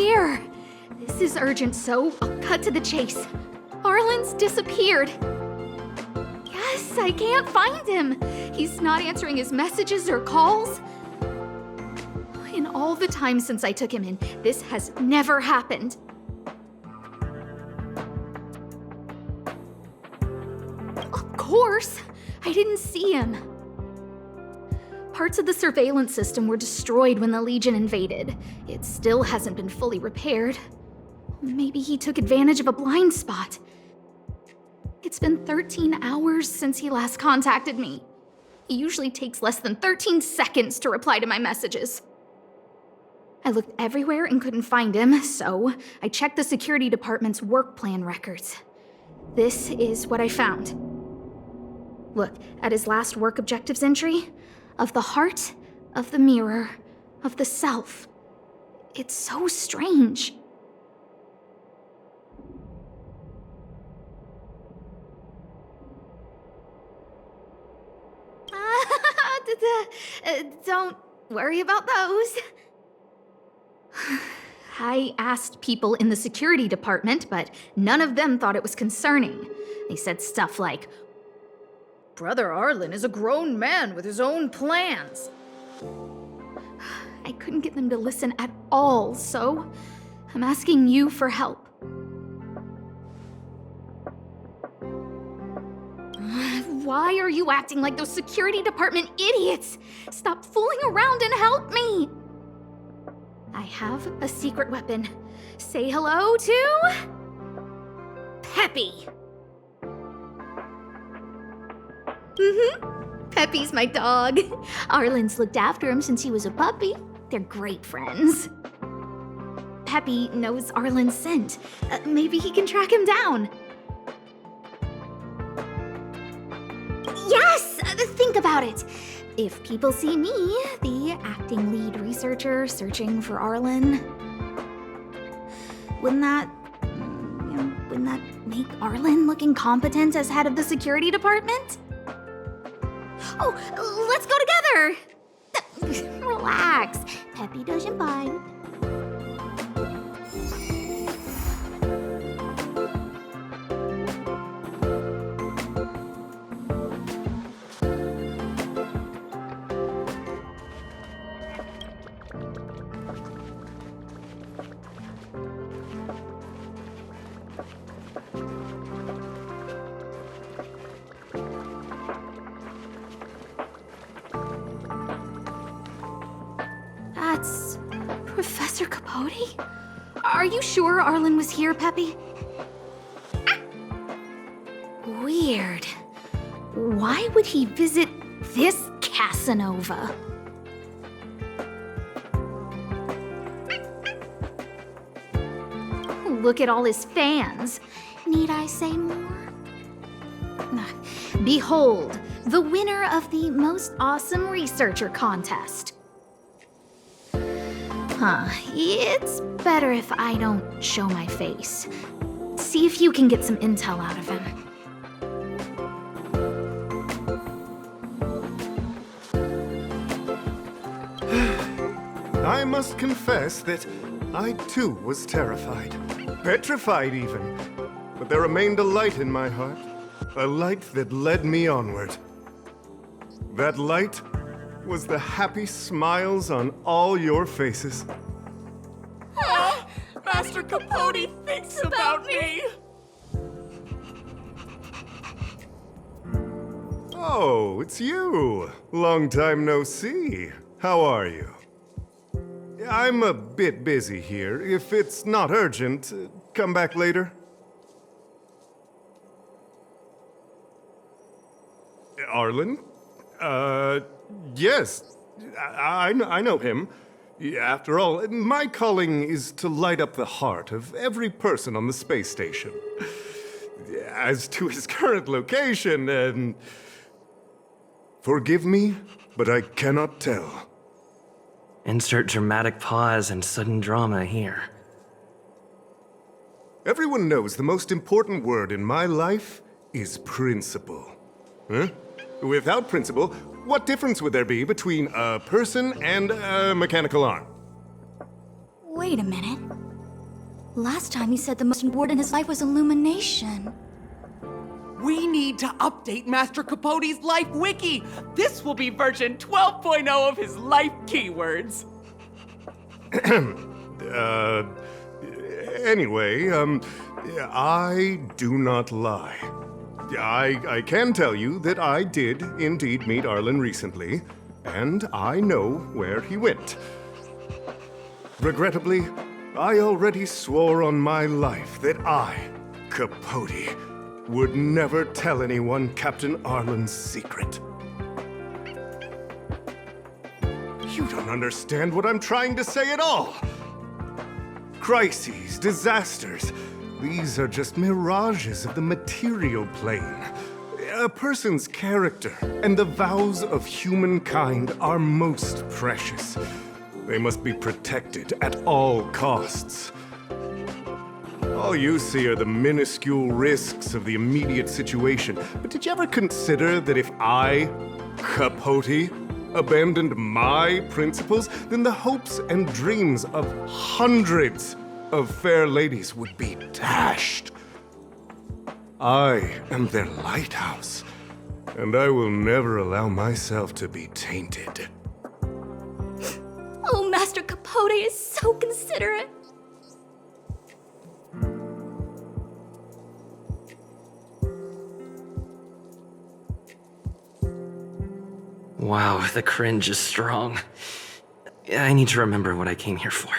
Here. This is urgent, so I'll cut to the chase. Arlen's disappeared. Yes, I can't find him. He's not answering his messages or calls. In all the time since I took him in, this has never happened. Of course, I didn't see him. Parts of the surveillance system were destroyed when the Legion invaded. It still hasn't been fully repaired. Maybe he took advantage of a blind spot. It's been 13 hours since he last contacted me. He usually takes less than 13 seconds to reply to my messages. I looked everywhere and couldn't find him, so I checked the security department's work plan records. This is what I found. Look at his last work objectives entry. Of the heart, of the mirror, of the self. It's so strange. Don't worry about those. I asked people in the security department, but none of them thought it was concerning. They said stuff like, "Brother Arlen is a grown man with his own plans." I couldn't get them to listen at all, so I'm asking you for help. Why are you acting like those security department idiots? Stop fooling around and help me! I have a secret weapon. Say hello to... Peppy. Peppy's my dog. Arlen's looked after him since he was a puppy. They're great friends. Peppy knows Arlen's scent. Maybe he can track him down. Yes! Think about it. If people see me, the acting lead researcher searching for Arlen, wouldn't that make Arlen look incompetent as head of the security department? Oh, let's go together! Relax. Peppy doesn't bite. That's Professor Capote? Are you sure Arlen was here, Peppy? Weird. Why would he visit this Casanova? Look at all his fans. Need I say more? Behold, the winner of the Most Awesome Researcher contest. It's better if I don't show my face. See if you can get some intel out of him. I must confess that I too was terrified. Petrified even. But there remained a light in my heart. A light that led me onward. That light was the happy smiles on all your faces. Master Capote thinks about me! Oh, it's you. Long time no see. How are you? I'm a bit busy here. If it's not urgent, come back later. Arlen? Yes. I know him. After all, my calling is to light up the heart of every person on the space station. As to his current location, forgive me, but I cannot tell. Insert dramatic pause and sudden drama here. Everyone knows the most important word in my life is principle. Huh? Without principle, what difference would there be between a person and a mechanical arm? Wait a minute. Last time he said the most important in his life was illumination. We need to update Master Capote's life wiki. This will be version 12.0 of his life keywords. Anyway, I do not lie. I can tell you that I did indeed meet Arlen recently, and I know where he went. Regrettably, I already swore on my life that I, Capote, would never tell anyone Captain Arlen's secret. You don't understand what I'm trying to say at all. Crises, disasters, these are just mirages of the material plane. A person's character and the vows of humankind are most precious. They must be protected at all costs. All you see are the minuscule risks of the immediate situation. But did you ever consider that if I, Capote, abandoned my principles, then the hopes and dreams of hundreds of fair ladies would be dashed? I am their lighthouse, and I will never allow myself to be tainted. Oh, Master Capote is so considerate. Wow, the cringe is strong. I need to remember what I came here for.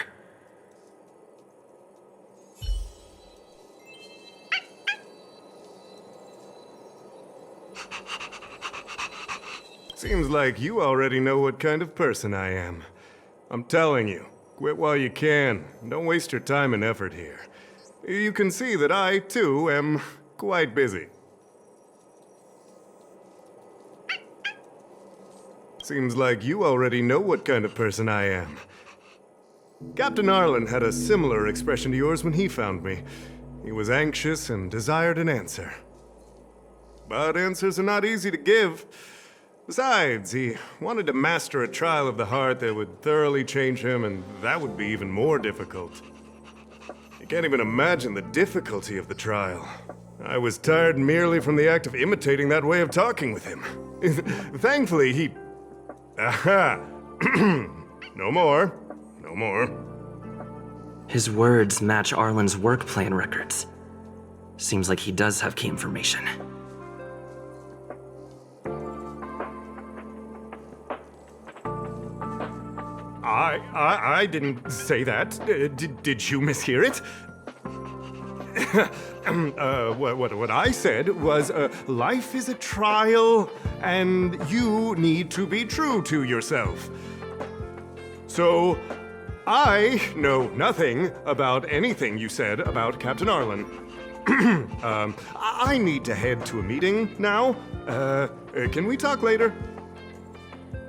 Seems like you already know what kind of person I am. I'm telling you, quit while you can. Don't waste your time and effort here. You can see that I, too, am quite busy. Seems like you already know what kind of person I am. Captain Arlen had a similar expression to yours when he found me. He was anxious and desired an answer. But answers are not easy to give. Besides, he wanted to master a trial of the heart that would thoroughly change him, and that would be even more difficult. You can't even imagine the difficulty of the trial. I was tired merely from the act of imitating that way of talking with him. Thankfully, he... Aha! No more. No more. His words match Arlen's work plan records. Seems like he does have key information. I didn't say that. Did you mishear it? What I said was, life is a trial, and you need to be true to yourself. So, I know nothing about anything you said about Captain Arlen. I need to head to a meeting now. Can we talk later?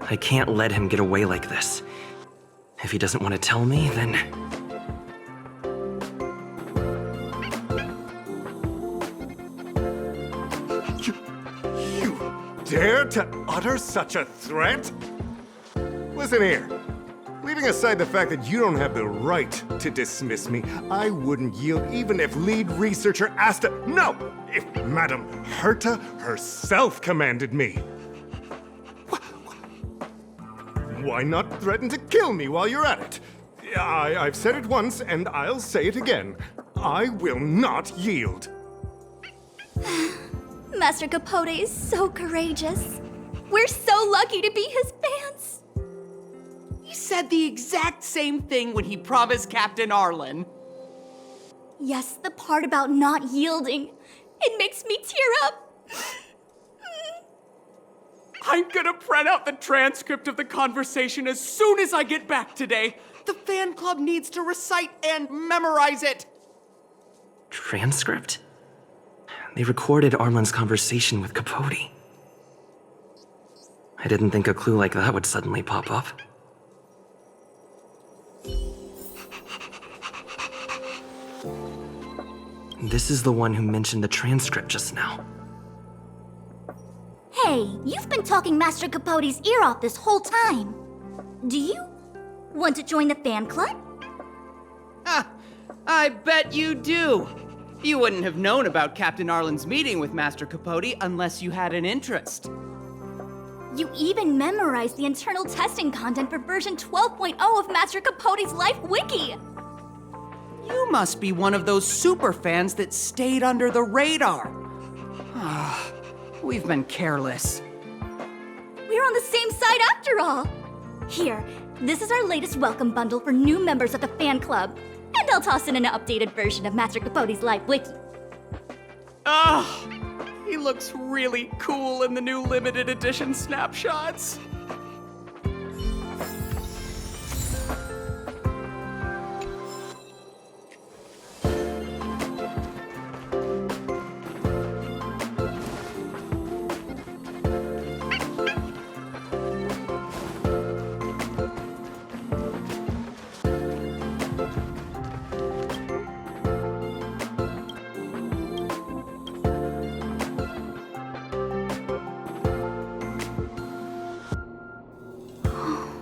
I can't let him get away like this. If he doesn't want to tell me, then... You dare to utter such a threat? Listen here. Leaving aside the fact that you don't have the right to dismiss me, I wouldn't yield even if lead researcher Asta... No! If Madame Herta herself commanded me. Why not threaten to kill me while you're at it? I've said it once, and I'll say it again. I will not yield. Master Capote is so courageous. We're so lucky to be his fans. He said the exact same thing when he promised Captain Arlen. Yes, the part about not yielding. It makes me tear up. I'm gonna print out the transcript of the conversation as soon as I get back today. The fan club needs to recite and memorize it. Transcript? They recorded Arlen's conversation with Capote. I didn't think a clue like that would suddenly pop up. This is the one who mentioned the transcript just now. Hey, you've been talking Master Capote's ear off this whole time. Do you want to join the fan club? I bet you do. You wouldn't have known about Captain Arlen's meeting with Master Capote unless you had an interest. You even memorized the internal testing content for version 12.0 of Master Capote's Life Wiki! You must be one of those super fans that stayed under the radar. We've been careless. We're on the same side after all! Here, this is our latest welcome bundle for new members of the fan club. And I'll toss in an updated version of Master Capote's Life Wiki. He looks really cool in the new limited edition snapshots.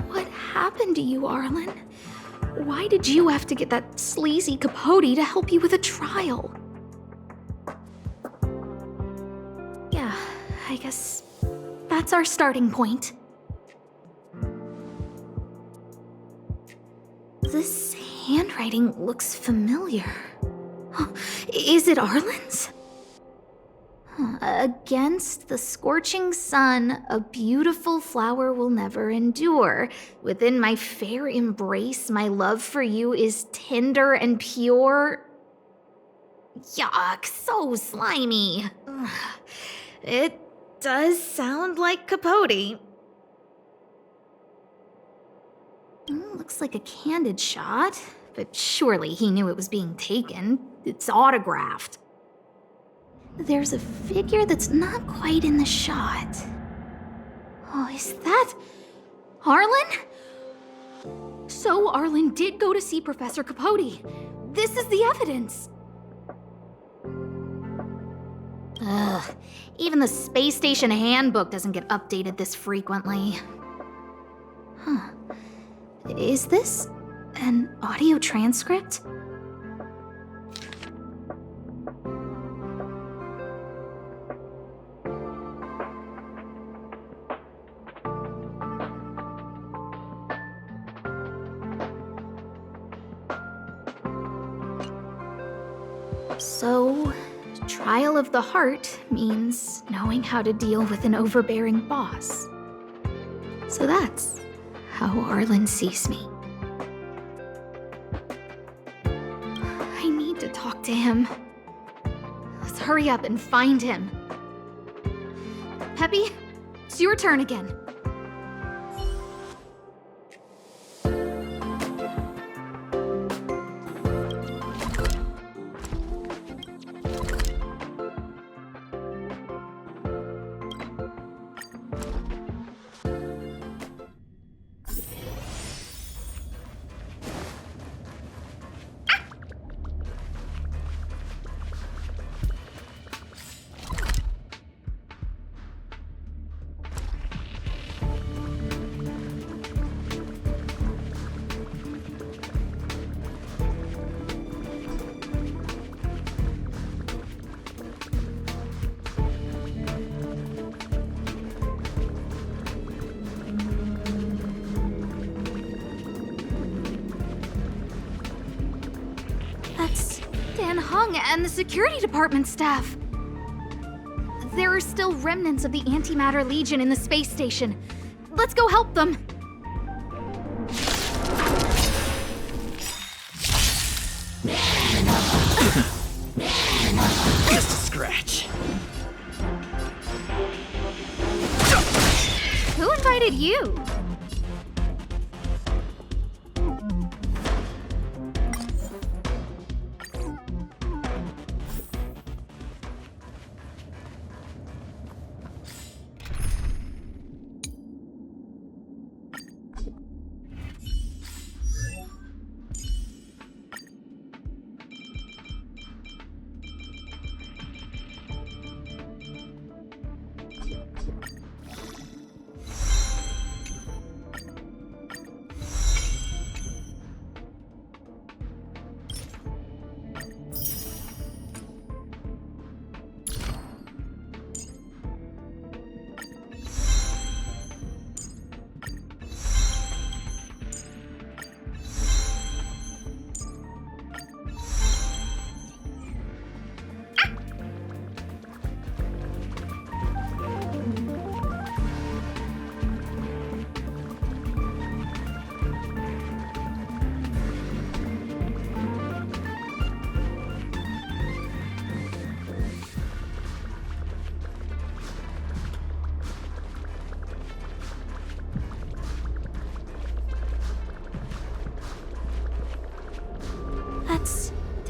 What happened to you, Arlen? Why did you have to get that sleazy Capote to help you with a trial? Yeah, I guess that's our starting point. This handwriting looks familiar. Is it Arlen's? Against the scorching sun, a beautiful flower will never endure. Within my fair embrace, my love for you is tender and pure. Yuck, so slimy. Ugh. It does sound like Capote. Looks like a candid shot, but surely he knew it was being taken. It's autographed. There's a figure that's not quite in the shot. Oh, is that Arlen? So Arlen did go to see Professor Capote. This is the evidence. Ugh, even the space station handbook doesn't get updated this frequently. Huh. Is this an audio transcript? So, trial of the heart means knowing how to deal with an overbearing boss. So that's how Arlen sees me. I need to talk to him. Let's hurry up and find him. Peppy, it's your turn again. And the security department staff. There are still remnants of the Antimatter Legion in the space station. Let's go help them. Just a scratch. Who invited you?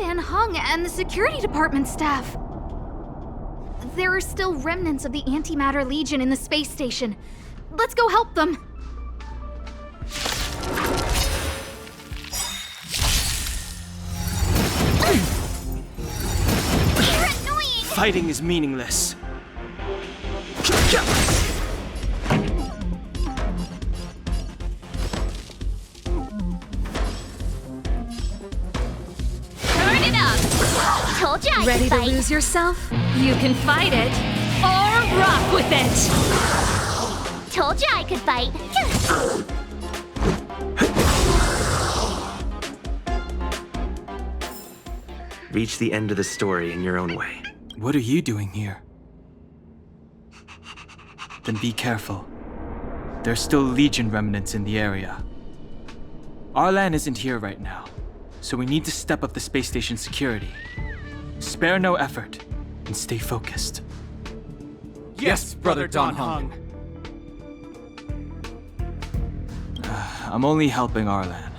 Van Hung and the security department staff. There are still remnants of the Antimatter Legion in the space station. Let's go help them. You're annoying! Fighting is meaningless. Turn it up! Told you I Ready could to fight. lose yourself? You can fight it, or rock with it! Told you I could fight. Reach the end of the story in your own way. What are you doing here? Then be careful. There's still Legion remnants in the area. Arlan isn't here right now, so we need to step up the space station security. Spare no effort, and stay focused. Yes, Brother Don Hung. I'm only helping Arlan.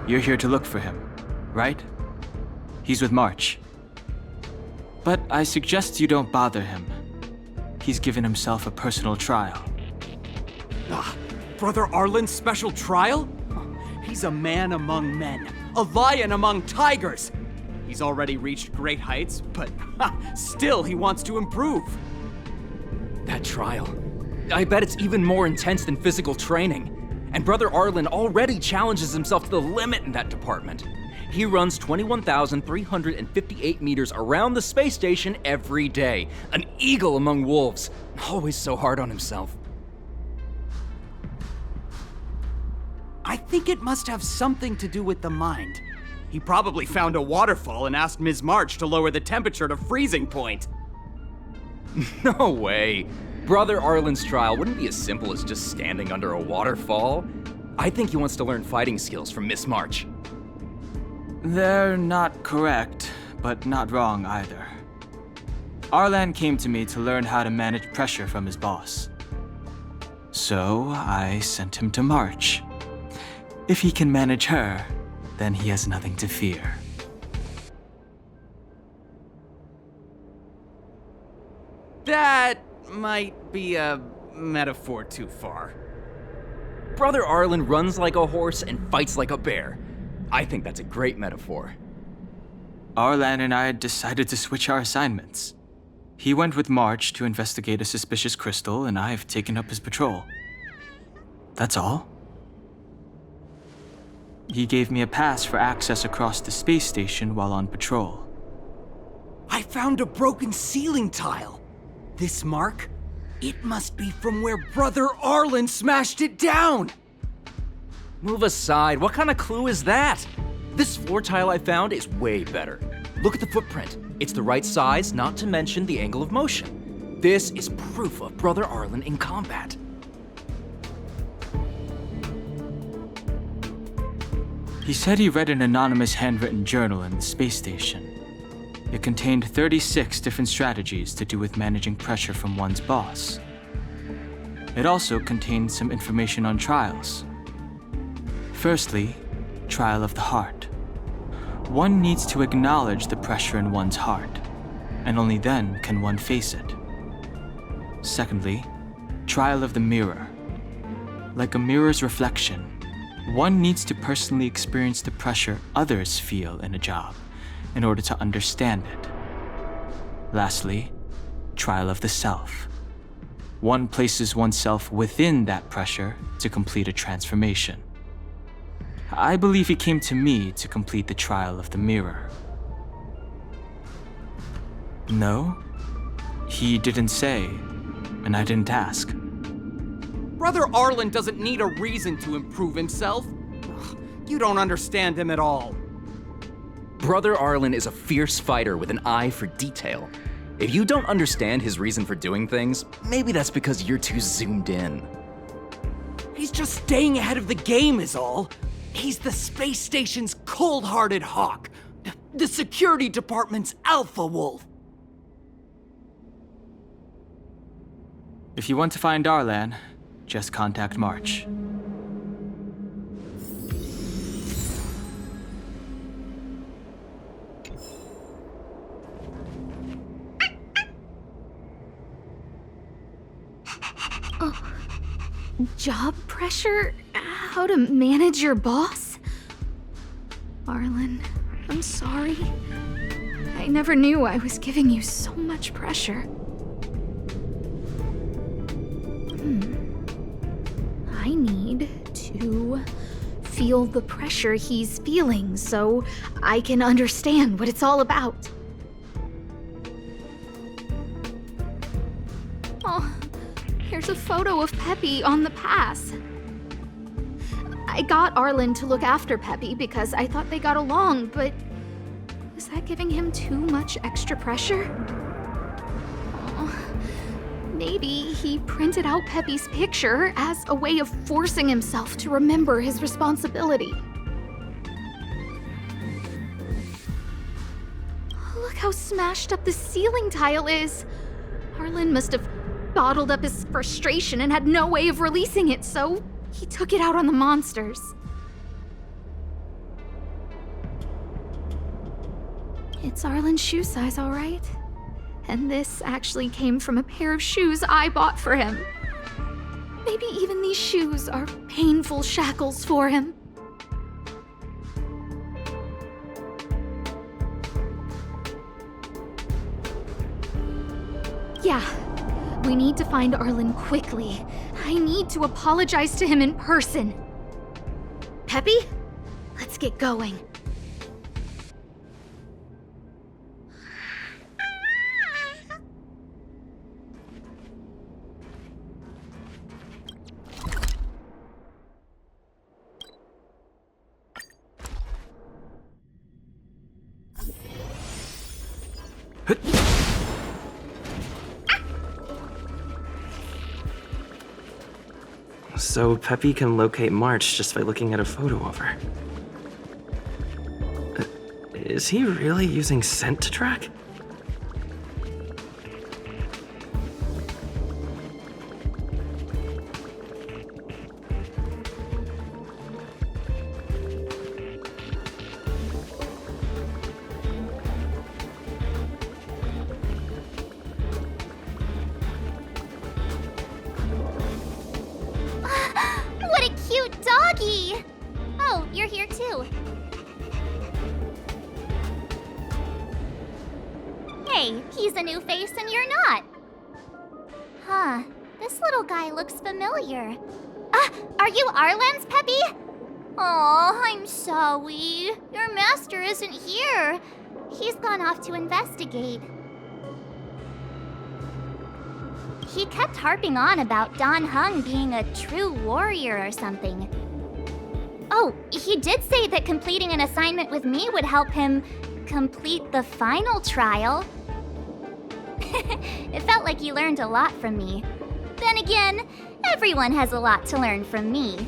You're here to look for him, right? He's with March. But I suggest you don't bother him. He's given himself a personal trial. Brother Arlen's special trial? He's a man among men, a lion among tigers. He's already reached great heights, but still he wants to improve. That trial. I bet it's even more intense than physical training. And Brother Arlen already challenges himself to the limit in that department. He runs 21,358 meters around the space station every day. An eagle among wolves. Always so hard on himself. I think it must have something to do with the mind. He probably found a waterfall and asked Ms. March to lower the temperature to freezing point. No way. Brother Arlen's trial wouldn't be as simple as just standing under a waterfall. I think he wants to learn fighting skills from Miss March. They're not correct, but not wrong either. Arlan came to me to learn how to manage pressure from his boss. So I sent him to March. If he can manage her, then he has nothing to fear. That might be a metaphor too far. Brother Arlen runs like a horse and fights like a bear. I think that's a great metaphor. Arlan and I decided to switch our assignments. He went with March to investigate a suspicious crystal, and I've taken up his patrol. That's all. He gave me a pass for access across the space station while on patrol. I found a broken ceiling tile. This mark? It must be from where Brother Arlen smashed it down! Move aside, what kind of clue is that? This floor tile I found is way better. Look at the footprint. It's the right size, not to mention the angle of motion. This is proof of Brother Arlen in combat. He said he read an anonymous handwritten journal in the space station. It contained 36 different strategies to do with managing pressure from one's boss. It also contained some information on trials. Firstly, trial of the heart. One needs to acknowledge the pressure in one's heart, and only then can one face it. Secondly, trial of the mirror. Like a mirror's reflection, one needs to personally experience the pressure others feel in a job in order to understand it. Lastly, trial of the self. One places oneself within that pressure to complete a transformation. I believe he came to me to complete the trial of the mirror. No, he didn't say, and I didn't ask. Brother Arlen doesn't need a reason to improve himself. Ugh, you don't understand him at all. Brother Arlen is a fierce fighter with an eye for detail. If you don't understand his reason for doing things, maybe that's because you're too zoomed in. He's just staying ahead of the game is all. He's the space station's cold-hearted hawk. The security department's alpha wolf. If you want to find Arlan, just contact March. Job pressure? How to manage your boss? Arlen, I'm sorry. I never knew I was giving you so much pressure. I need to feel the pressure he's feeling so I can understand what it's all about. Oh, here's a photo of Peppy on the pass. I got Arlen to look after Peppy because I thought they got along, but is that giving him too much extra pressure? Maybe he printed out Peppy's picture as a way of forcing himself to remember his responsibility. Look how smashed up the ceiling tile is. Arlen must have bottled up his frustration and had no way of releasing it, so he took it out on the monsters. It's Arlen's shoe size, all right? And this actually came from a pair of shoes I bought for him. Maybe even these shoes are painful shackles for him. Yeah, we need to find Arlen quickly. I need to apologize to him in person. Peppy, let's get going. So Peppy can locate March just by looking at a photo of her. Is he really using scent to track? What a cute doggy! Oh, you're here too. Hey, he's a new face and you're not. Huh, this little guy looks familiar. Are you Arlen's Peppy? Oh, I'm sorry. Your master isn't here. He's gone off to investigate. He kept harping on about Don Hung being a true warrior or something. Oh, he did say that completing an assignment with me would help him complete the final trial. It felt like he learned a lot from me. Then again, everyone has a lot to learn from me.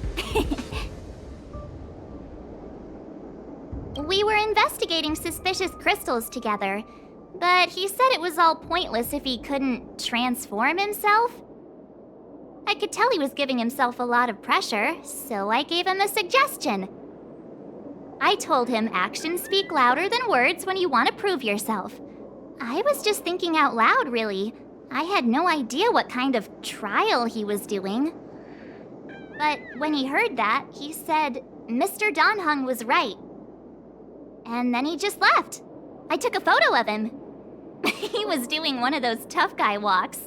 We were investigating suspicious crystals together, but he said it was all pointless if he couldn't transform himself. I could tell he was giving himself a lot of pressure, so I gave him a suggestion. I told him actions speak louder than words when you want to prove yourself. I was just thinking out loud, really. I had no idea what kind of trial he was doing. But when he heard that, he said Mr. Don Hung was right. And then he just left. I took a photo of him. He was doing one of those tough guy walks.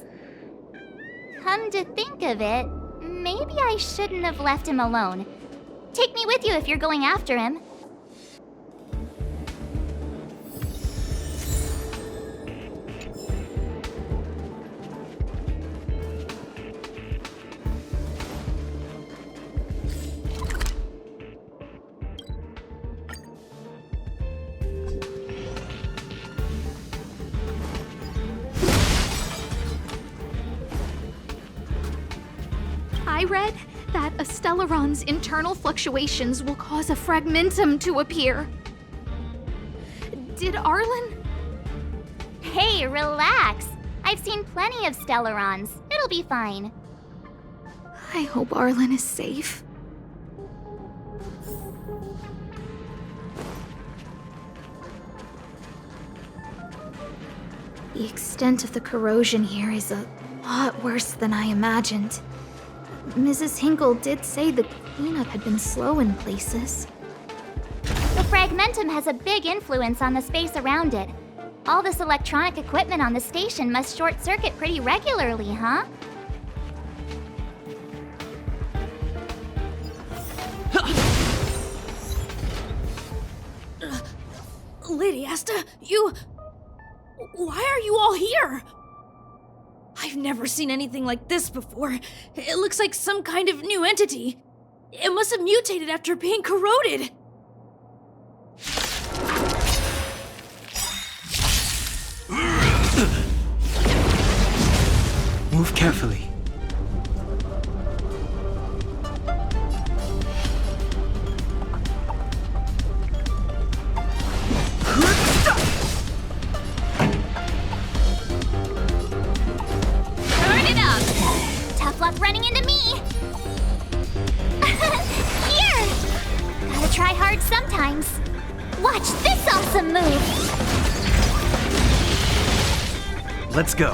Come to think of it, maybe I shouldn't have left him alone. Take me with you if you're going after him. I read that a Stellaron's internal fluctuations will cause a fragmentum to appear. Did Arlen? Hey, relax. I've seen plenty of Stellarons. It'll be fine. I hope Arlen is safe. The extent of the corrosion here is a lot worse than I imagined. Mrs. Hinkle did say the cleanup had been slow in places. The fragmentum has a big influence on the space around it. All this electronic equipment on the station must short circuit pretty regularly, huh? Lady Asta, why are you all here? I've never seen anything like this before. It looks like some kind of new entity. It must have mutated after being corroded. Move carefully. Turn it up! Tough luck running into me! Here! Gotta try hard sometimes. Watch this awesome move! Let's go.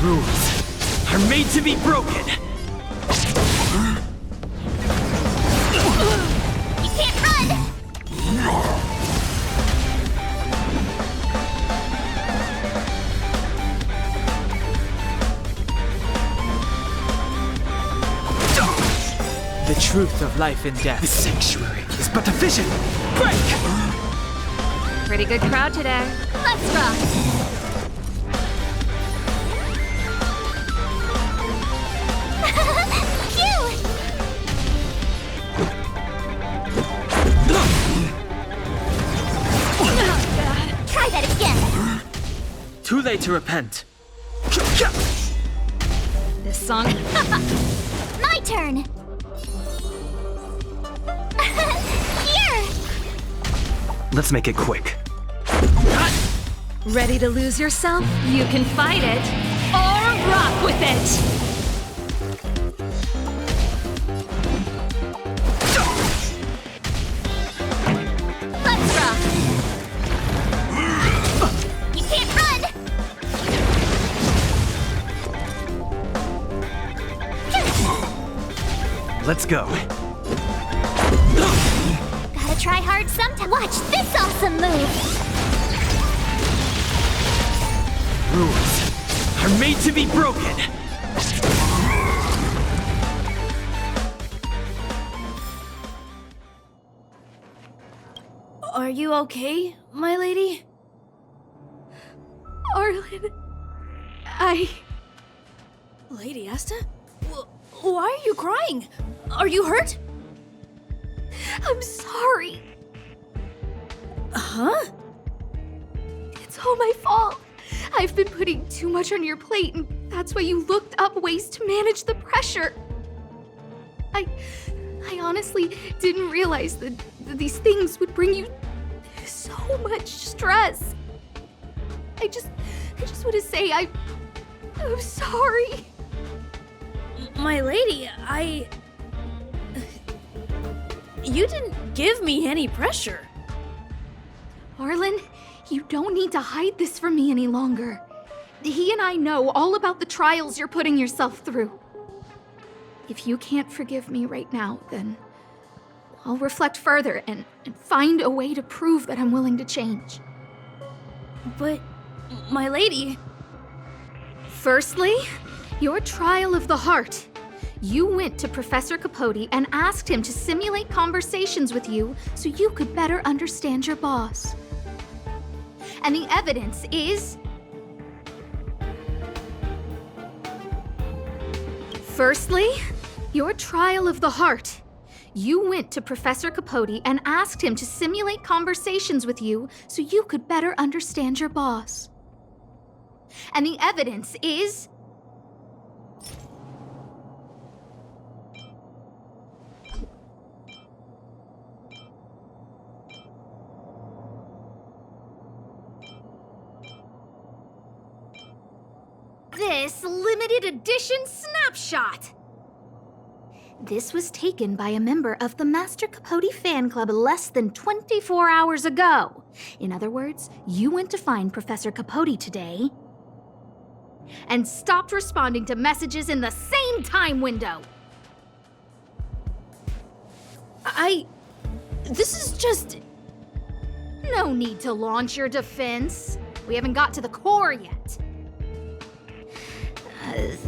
Rules are made to be broken. You can't run! The truth of life and death. The sanctuary is but a vision. Break! Pretty good crowd today. Let's rock! Phew! Try that again! Too late to repent. This song. My turn! Here! Let's make it quick. Ready to lose yourself? You can fight it or rock with it. Let's rock! You can't run! Let's go. Gotta try hard sometime. Watch this awesome move! Rules are made to be broken. Are you okay, my lady? Arlen, Lady Asta? Why are you crying? Are you hurt? I'm sorry. Huh? It's all my fault. I've been putting too much on your plate, and that's why you looked up ways to manage the pressure. I honestly didn't realize that these things would bring you so much stress. I just want to say I'm sorry. My lady, You didn't give me any pressure. Arlen, you don't need to hide this from me any longer. He and I know all about the trials you're putting yourself through. If you can't forgive me right now, then I'll reflect further and find a way to prove that I'm willing to change. But, my lady... Firstly, your trial of the heart. You went to Professor Capote and asked him to simulate conversations with you so you could better understand your boss. And the evidence is... Firstly, your trial of the heart. You went to Professor Capote and asked him to simulate conversations with you so you could better understand your boss. And the evidence is... this limited edition snapshot. This was taken by a member of the Master Capote fan club less than 24 hours ago. In other words, you went to find Professor Capote today and stopped responding to messages in the same time window. This is just... No need to launch your defense. We haven't got to the core yet.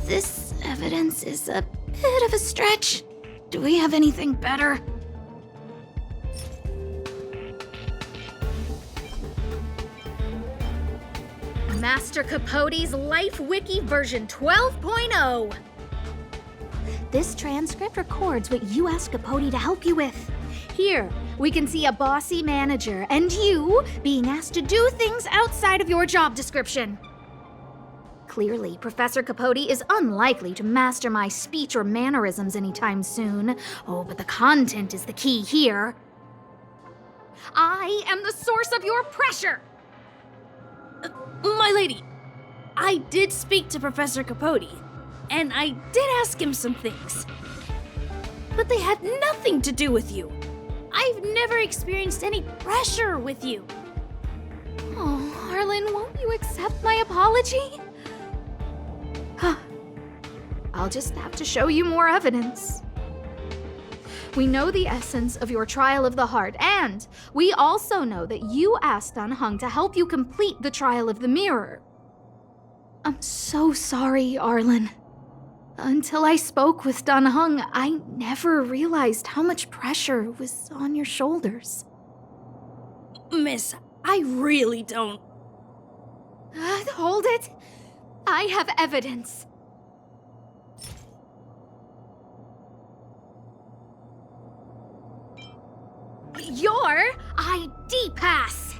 This evidence is a bit of a stretch. Do we have anything better? Master Capote's Life Wiki version 12.0. This transcript records what you asked Capote to help you with. Here, we can see a bossy manager and you being asked to do things outside of your job description. Clearly, Professor Capote is unlikely to master my speech or mannerisms anytime soon. Oh, but the content is the key here. I am the source of your pressure! My lady, I did speak to Professor Capote, and I did ask him some things. But they had nothing to do with you. I've never experienced any pressure with you. Oh, Arlen, won't you accept my apology? I'll just have to show you more evidence. We know the essence of your trial of the heart, and we also know that you asked Dunhung to help you complete the trial of the mirror. I'm so sorry, Arlen. Until I spoke with Dunhung, I never realized how much pressure was on your shoulders. Miss, I really don't... Hold it. I have evidence. Your ID pass!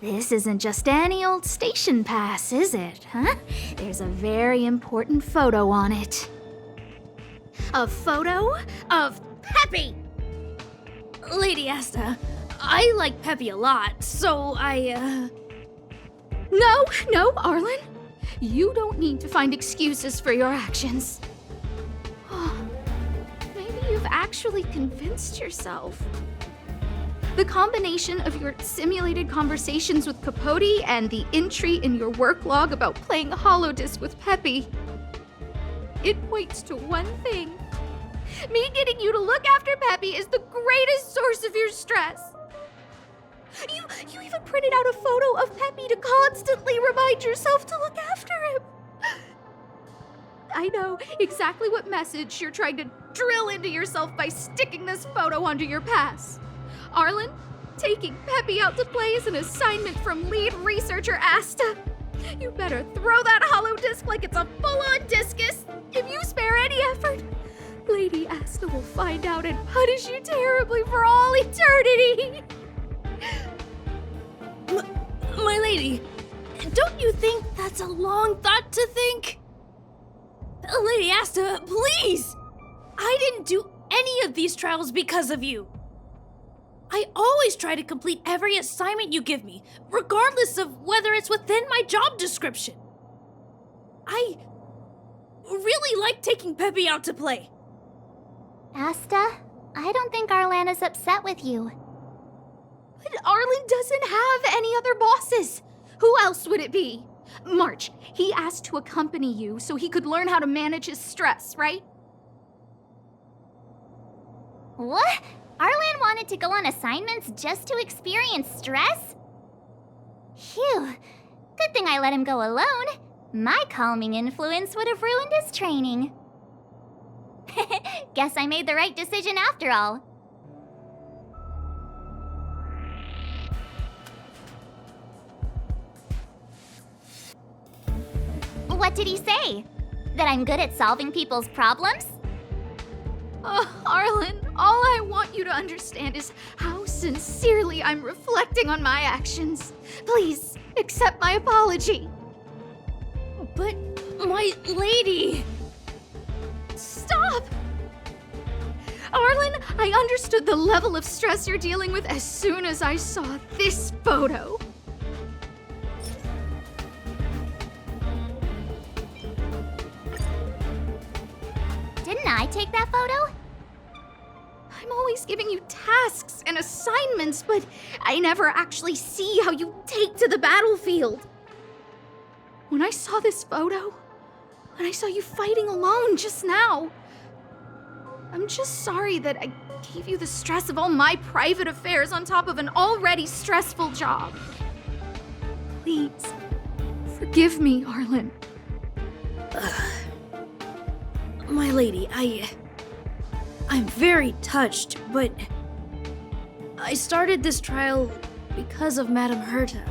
This isn't just any old station pass, is it, huh? There's a very important photo on it. A photo of Peppy! Lady Asta, I like Peppy a lot, so No, Arlen. You don't need to find excuses for your actions. Maybe you've actually convinced yourself. The combination of your simulated conversations with Capote and the entry in your work log about playing Holodisc with Peppy, it points to one thing. Me getting you to look after Peppy is the greatest source of your stress. You even printed out a photo of Peppy to constantly remind yourself to look after him. I know exactly what message you're trying to drill into yourself by sticking this photo onto your pass. Arlen, taking Peppy out to play is an assignment from lead researcher Asta. You better throw that holodisc like it's a full-on discus. If you spare any effort, Lady Asta will find out and punish you terribly for all eternity. My lady, don't you think that's a long thought to think? Lady Asta, please! I didn't do any of these trials because of you. I always try to complete every assignment you give me, regardless of whether it's within my job description. I really like taking Peppy out to play. Asta, I don't think Arlan is upset with you. But Arlen doesn't have any other bosses. Who else would it be? March, he asked to accompany you so he could learn how to manage his stress, right? What? Arlan wanted to go on assignments just to experience stress? Phew. Good thing I let him go alone. My calming influence would have ruined his training. Guess I made the right decision after all. What did he say? That I'm good at solving people's problems? Arlen, all I want you to understand is how sincerely I'm reflecting on my actions. Please, accept my apology. But, my lady... Stop! Arlen, I understood the level of stress you're dealing with as soon as I saw this photo. Didn't I take that photo? I'm always giving you tasks and assignments, but I never actually see how you take to the battlefield. When I saw this photo, when I saw you fighting alone just now, I'm just sorry that I gave you the stress of all my private affairs on top of an already stressful job. Please, forgive me, Arlen. My lady, I'm very touched, but I started this trial because of Madame Herta.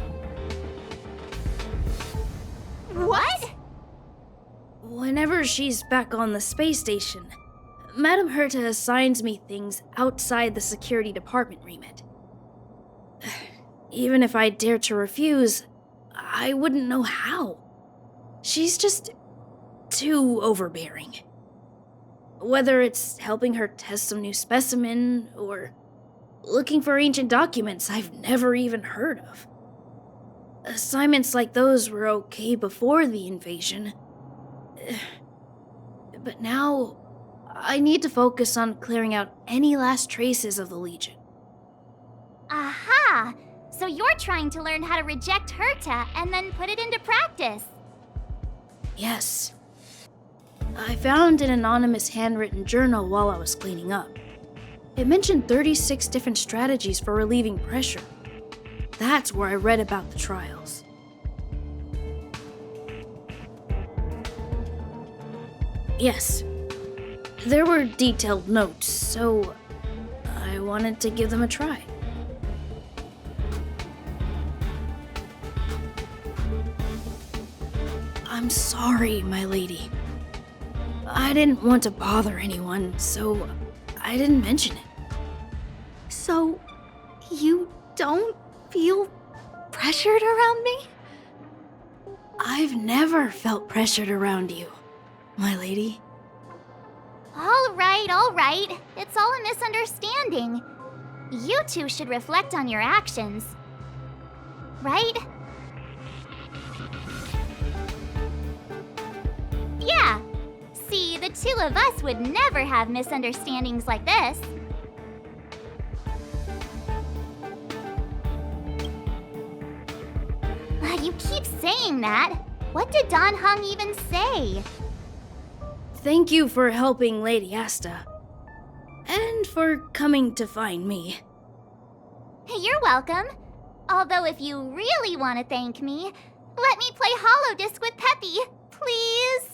What? Whenever she's back on the space station, Madame Herta assigns me things outside the security department remit. Even if I dared to refuse, I wouldn't know how. She's just too overbearing. Whether it's helping her test some new specimen or looking for ancient documents I've never even heard of. Assignments like those were okay before the invasion. But now, I need to focus on clearing out any last traces of the Legion. Aha! So you're trying to learn how to reject Herta and then put it into practice. Yes. I found an anonymous handwritten journal while I was cleaning up. It mentioned 36 different strategies for relieving pressure. That's where I read about the trials. Yes. There were detailed notes, so I wanted to give them a try. I'm sorry, my lady. I didn't want to bother anyone, so I didn't mention it. So, you don't feel pressured around me? I've never felt pressured around you, my lady. All right. It's all a misunderstanding. You two should reflect on your actions. Right? Yeah. See, the two of us would never have misunderstandings like this. You keep saying that. What did Don Hung even say? Thank you for helping Lady Asta. And for coming to find me. You're welcome. Although if you really want to thank me, let me play Hollow Disc with Peppy, please.